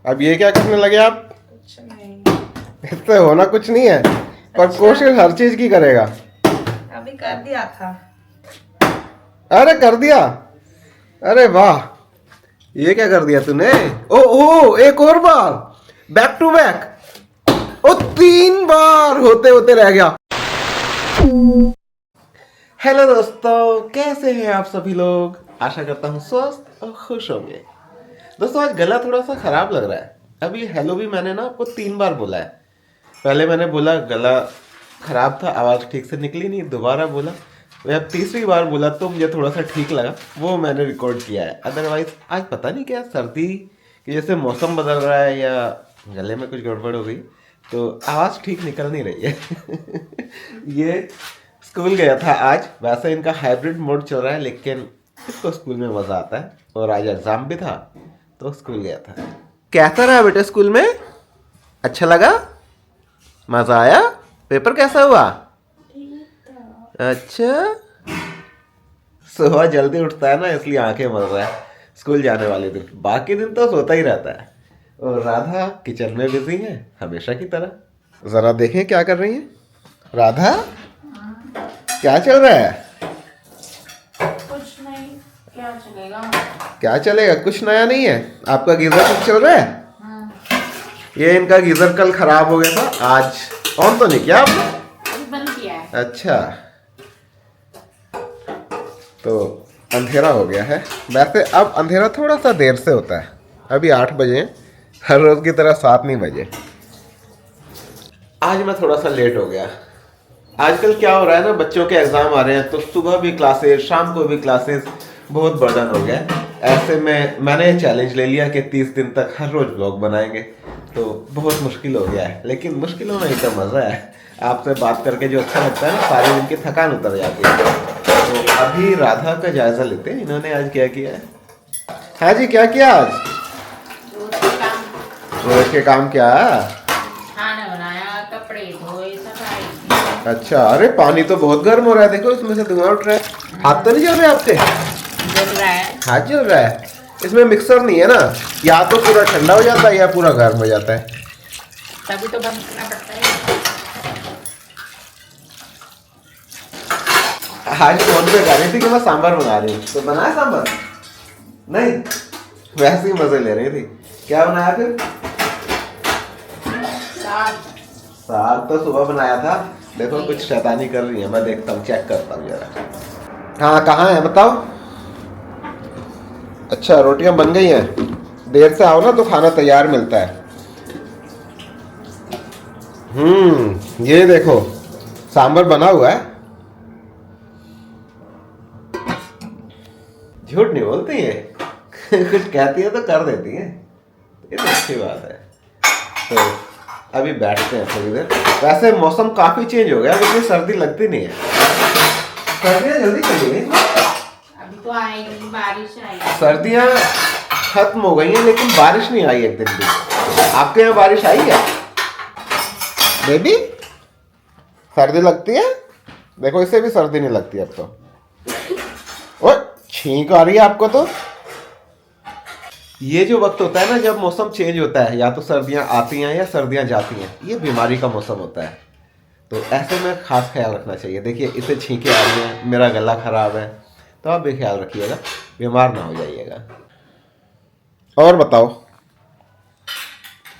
अब ये क्या करने लगे आप? कुछ नहीं। इससे होना कुछ नहीं है, पर अच्छा। कोशिश हर चीज की करेगा। अभी कर दिया था। अरे कर दिया, अरे वाह, ये क्या कर दिया तूने? ओ ओ, एक और बार, बैक टू बैक, ओ 3 बार होते होते रह गया। हेलो दोस्तों, कैसे हैं आप सभी लोग? आशा करता हूँ स्वस्थ और खुश होंगे। दोस्तों आज गला थोड़ा सा खराब लग रहा है। अभी हेलो भी मैंने ना आपको 3 बार बोला है। पहले मैंने बोला गला खराब था, आवाज़ ठीक से निकली नहीं, दोबारा बोला, जब तीसरी बार बोला तो मुझे थोड़ा सा ठीक लगा, वो मैंने रिकॉर्ड किया है। अदरवाइज आज पता नहीं क्या सर्दी की जैसे मौसम बदल रहा है या गले में कुछ गड़बड़ हो गई, तो आवाज़ ठीक निकल नहीं रही है। ये स्कूल गया था आज, वैसे इनका हाइब्रिड मोड चल रहा है, लेकिन इसको स्कूल में मज़ा आता है और आज एग्ज़ाम भी था तो स्कूल गया था। कैसा रहा बेटा स्कूल में? अच्छा लगा? मज़ा आया? पेपर कैसा हुआ? अच्छा, सुबह जल्दी उठता है ना, इसलिए आंखें मल रहा है स्कूल जाने वाले दिन, बाकी दिन तो सोता ही रहता है। और राधा किचन में बिजी है हमेशा की तरह। जरा देखें क्या कर रही है राधा, क्या चल रहा है? कुछ नहीं, क्या चलेगा। क्या चलेगा, कुछ नया नहीं है। आपका गीजर ठीक चल रहा है? हाँ। ये इनका गीजर कल खराब हो गया था, आज ऑन तो नहीं किया आपने? अभी बंद किया है। अच्छा, तो अंधेरा हो गया है। वैसे अब अंधेरा थोड़ा सा देर से होता है, अभी 8 बजे, हर रोज़ की तरह 7 नहीं बजे। आज मैं थोड़ा सा लेट हो गया। आजकल क्या हो रहा है ना, बच्चों के एग्ज़ाम आ रहे हैं तो सुबह भी क्लासेस, शाम को भी क्लासेस, बहुत बर्डन हो गया है। ऐसे में मैंने चैलेंज ले लिया कि 30 दिन तक हर रोज़ ब्लॉग बनाएंगे, तो बहुत मुश्किल हो गया है, लेकिन मुश्किलों में ही तो मज़ा है। आपसे बात करके जो अच्छा लगता है ना, सारे दिन की थकान उतर जाती है। तो अभी राधा का जायज़ा लेते हैं, इन्होंने आज क्या किया है। हाँ जी, क्या किया आज? रोज के काम क्या? खाना बनाया, कपड़े धोए, सफाई। अच्छा, अरे पानी तो बहुत गर्म हो रहा है, देखो इसमें से धुआं उठ रहा है। हाथ तो नहीं जल रहे आपके? जल रहा है। हाथ जल रहा है। इसमें मिक्सर नहीं है ना, या तो पूरा ठंडा हो जाता है या पूरा गर्म हो जाता है। तभी तो बंद करना पड़ता है। आज फोन पे कह रही थी कि मैं सांभर बना रही हूँ, तो बनाया सांभर? नहीं, वैसे ही मजे ले रही थी। क्या बनाया फिर? साग तो सुबह बनाया था। देखो कुछ शैतानी कर रही है, मैं देखता हूँ, चेक करता हूँ जरा। हाँ, कहाँ है बताओ। अच्छा, रोटियां बन गई हैं। देर से आओ ना तो खाना तैयार मिलता है। ये देखो सांभर बना हुआ है। झूठ नहीं बोलती है। कुछ कहती है तो कर देती है, ये तो अच्छी बात है। तो अभी बैठते हैं थोड़ी देर। वैसे मौसम काफी चेंज हो गया, इतनी सर्दी लगती नहीं है। सर्दियाँ जल्दी चली गई। अभी तो आएगी, बारिश आएगी। सर्दियाँ खत्म हो गई हैं, लेकिन बारिश नहीं आई एक दिन भी। आपके यहाँ बारिश आई है बेबी? सर्दी लगती है? देखो इससे भी सर्दी नहीं लगती अब तो। ओए, छींक आ रही है आपको तो। ये जो वक्त होता है ना, जब मौसम चेंज होता है, या तो सर्दियाँ आती हैं या सर्दियाँ जाती हैं, ये बीमारी का मौसम होता है। तो ऐसे में खास ख्याल रखना चाहिए। देखिए इसे छींके आ रही हैं, मेरा गला खराब है, तो आप भी ख्याल रखिएगा, बीमार ना हो जाइएगा। और बताओ,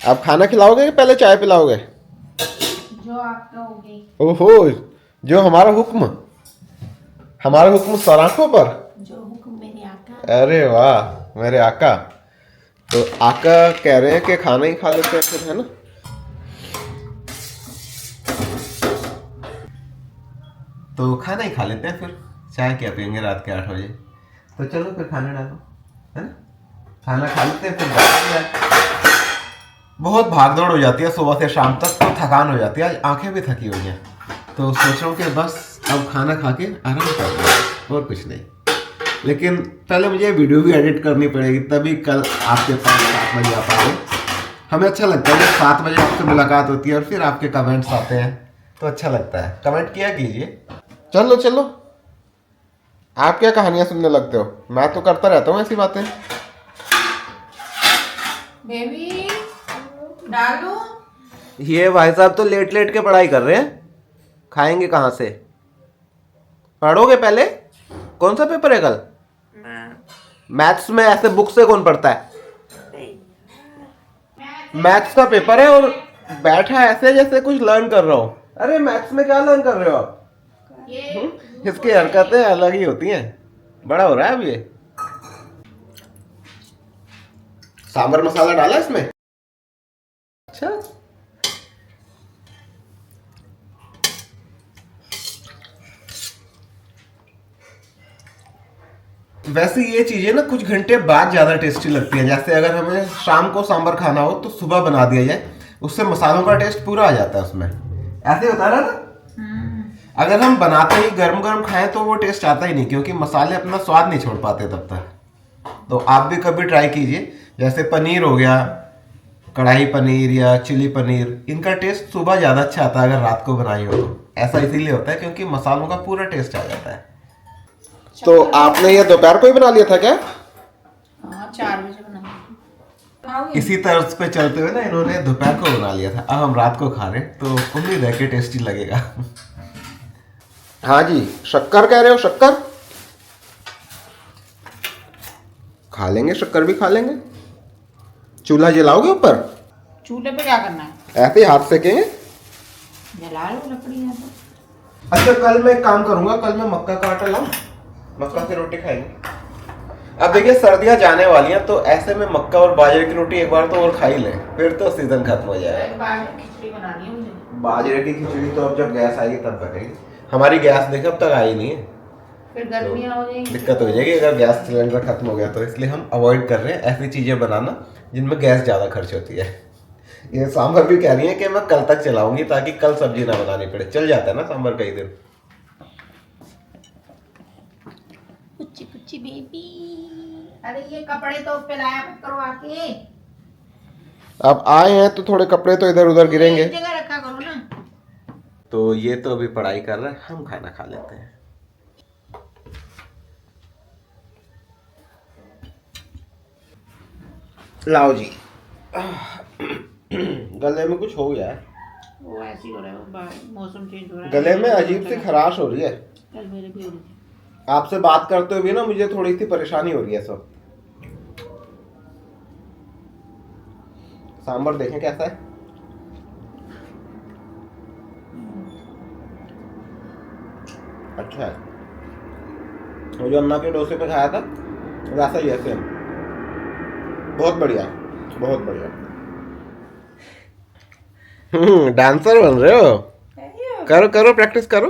आप खाना खिलाओगे कि पहले चाय पिलाओगे? जो आप कहोगे। ओहो, जो हमारा हुक्म सराखों पर। जो हुक्म मेरे आका। अरे वाह, मेरे आका। तो आका कह रहे हैं कि खाना ही खा लेते हैं फिर, है ना? तो खाना ही खा लेते हैं फिर, चाय क्या पियेंगे रात के 8 बजे। तो चलो फिर खाना डालो, है ना? खाना खा लेते हैं फिर बैठते। बहुत भागदौड़ हो जाती है सुबह से शाम तक, तो थकान हो जाती है। आज आंखें भी थकी हुई हैं, तो सोच रहा हूँ कि बस अब खाना खा के आराम कर लूँ, और कुछ नहीं। लेकिन पहले मुझे वीडियो भी एडिट करनी पड़ेगी, तभी कल आपके पास 7 बजे आ पाओगे। हमें अच्छा लगता है जब 7 बजे आपसे मुलाकात होती है और फिर आपके कमेंट्स आते हैं, तो अच्छा लगता है। कमेंट किया कीजिए। चलो चलो, आप क्या कहानियां सुनने लगते हो? मैं तो करता रहता हूँ ऐसी बातें। बेबी डालू। ये भाई साहब तो लेट लेट के पढ़ाई कर रहे हैं, खाएंगे कहाँ से? पढ़ोगे पहले? कौन सा पेपर है कल? मैथ्स में ऐसे बुक से कौन पढ़ता है? मैथ्स का पेपर है और बैठा ऐसे जैसे कुछ लर्न कर रहा हो। अरे मैथ्स में क्या लर्न कर रहे हो आप? इसकी हरकतें अलग ही होती हैं। बड़ा हो रहा है अब ये। सांबर मसाला डाला इसमें? अच्छा, वैसे ये चीजें ना कुछ घंटे बाद ज्यादा टेस्टी लगती है। जैसे अगर हमें शाम को सांबर खाना हो तो सुबह बना दिया जाए, उससे मसालों का टेस्ट पूरा आ जाता है उसमें। ऐसे होता है ना। अगर हम बनाते ही गरम गरम खाएं तो वो टेस्ट आता ही नहीं, क्योंकि मसाले अपना स्वाद नहीं छोड़ पाते तब तक। तो आप भी कभी ट्राई कीजिए। जैसे पनीर हो गया, कढ़ाई पनीर या चिली पनीर, इनका टेस्ट सुबह ज़्यादा अच्छा आता है अगर रात को बनाई हो तो। ऐसा इसीलिए होता है क्योंकि मसालों का पूरा टेस्ट आ जाता है। तो आपने ये दोपहर को ही बना लिया था क्या? हाँ 4 बजे बना। इसी तर्ज पे चलते हुए ना इन्होंने दोपहर को बना लिया था, अब हम रात को खा रहे, तो उम्मीद है कि टेस्टी लगेगा। हाँ जी, शक्कर कह रहे हो? शक्कर खा लेंगे, शक्कर भी खा लेंगे। चूल्हा जलाओगे ऊपर? चूल्हे पे क्या करना है? ऐसे ही हाथ सेकेंगे। जला लो लकड़ी है तो। अच्छा, कल मैं एक काम करूंगा, कल मैं मक्का का आटा लाऊं, मक्का की रोटी खाएंगे। अब देखिए सर्दियां जाने वाली हैं, तो ऐसे में मक्का और बाजरे की रोटी एक बार तो और खा ही लें, फिर तो सीजन खत्म हो जाएगा। बाजरे की खिचड़ी बनानी है मुझे। बाजरे की खिचड़ी तो अब जब गैस आएगी तब बनेगी। हमारी गैस देखो अब तक आई नहीं है, फिर गर्मियाँ हो जाएगी, दिक्कत हो जाएगी अगर गैस सिलेंडर खत्म हो गया तो। इसलिए हम अवॉइड कर रहे हैं ऐसी चीजें बनाना जिनमें गैस ज्यादा खर्च होती है। ये सांभर भी कह रही है कि मैं कल तक चलाऊंगी ताकि कल सब्जी ना बनानी पड़े। चल जाता है ना सांभर कई दिन। कुच्ची कुच्ची बेबी। अरे ये कपड़े तो पे लाया मत करो आके। अब आए हैं तो थोड़े कपड़े तो इधर उधर गिरेंगे। एक जगह रखा करो ना। तो ये तो अभी पढ़ाई कर रहे हैं, हम खाना खा लेते हैं। लाओ जी। गले में कुछ हो गया है, वो ऐसे ही हो रहा है, मौसम चेंज हो रहा है। गले में अजीब सी खराश हो रही है। कल मेरे भी हो रही थी। आपसे बात करते हुए भी ना मुझे थोड़ी सी परेशानी हो रही है। सब सांबर देखें कैसा है। अच्छा है, वो जो अन्ना के डोसे पे खाया था वैसा ही है सेम। बहुत बढ़िया, बहुत बढ़िया। डांसर बन रहे हो? करो करो, प्रैक्टिस करो।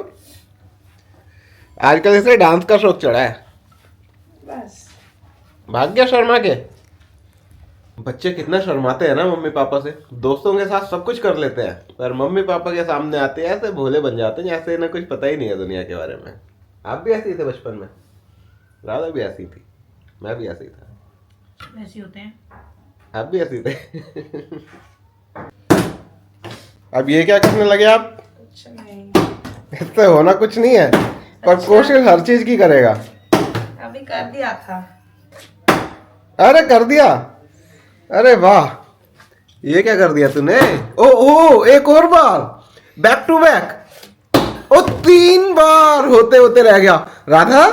आजकल इसे डांस का शौक चढ़ा है। बस भाग गया शर्मा के। बच्चे कितना शर्माते हैं ना मम्मी पापा से। दोस्तों के साथ सब कुछ कर लेते हैं, पर मम्मी पापा के सामने आते हैं ऐसे भोले बन जाते हैं जैसे इन्हें कुछ पता ही नहीं है दुनिया के बारे में। आप भी ऐसे ही थे बचपन में? राधा भी ऐसी थी, मैं भी ऐसे ही था। ऐसे होते हैं। आप भी ऐसे ही थे। अब ये क्या करने लगे आप? कुछ नहीं, इससे होना कुछ नहीं है, पर कोशिश हर चीज की करेगा। अभी कर दिया था। अरे कर दिया? अरे वाह, ये क्या कर दिया तूने? ओ ओ, एक और बार, बैक टू बैक। ओ 3 बार होते होते रह गया। राधा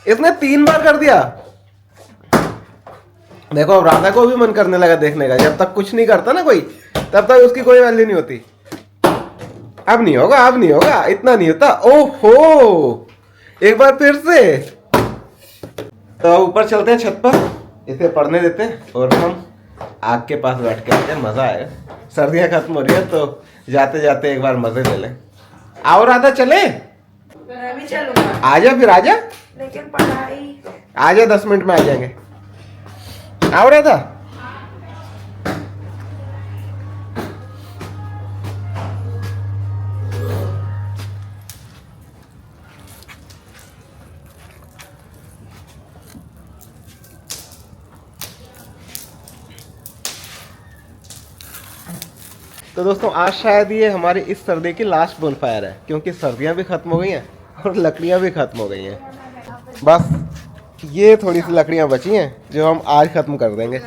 इसने 3 बार कर दिया। देखो अब राधा को भी मन करने लगा देखने का। जब तक कुछ नहीं करता ना कोई, तब तक उसकी कोई वैल्यू नहीं होती। अब नहीं होगा, अब नहीं होगा, इतना नहीं होता। ओहो, एक बार फिर से। तो ऊपर चलते हैं छत पर, इसे पढ़ने देते हैं और हम आग के पास बैठ के आते हैं। मजा आएगा। सर्दियां खत्म हो रही है तो जाते जाते एक बार मजे ले लें। आओ राधा, चले? मैं भी चलूंगा। आजा फिर, आजा। लेकिन पढ़ाई। आजा, 10 मिनट में आ जाएंगे। आओ राधा। तो दोस्तों आज शायद ये हमारी इस सर्दी की लास्ट बोनफायर है, क्योंकि सर्दियां भी खत्म हो गई हैं और लकड़ियां भी खत्म हो गई हैं। बस ये थोड़ी सी लकड़ियाँ बची हैं जो हम आज ख़त्म कर देंगे।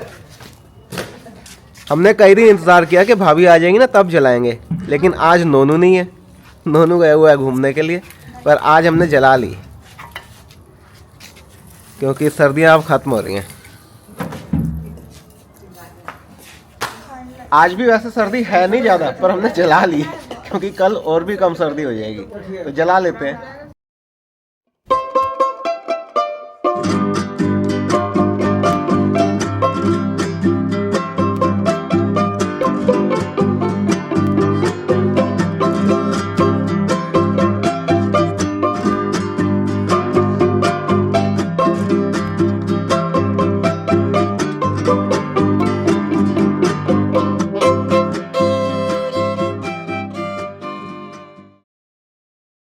हमने कई दिन इंतज़ार किया कि भाभी आ जाएंगी ना तब जलाएंगे, लेकिन आज नोनू नहीं है, नोनू गया हुआ है घूमने के लिए। पर आज हमने जला ली क्योंकि सर्दियाँ अब ख़त्म हो रही हैं। आज भी वैसे सर्दी है नहीं ज़्यादा, पर हमने जला ली क्योंकि कल और भी कम सर्दी हो जाएगी, तो जला लेते हैं।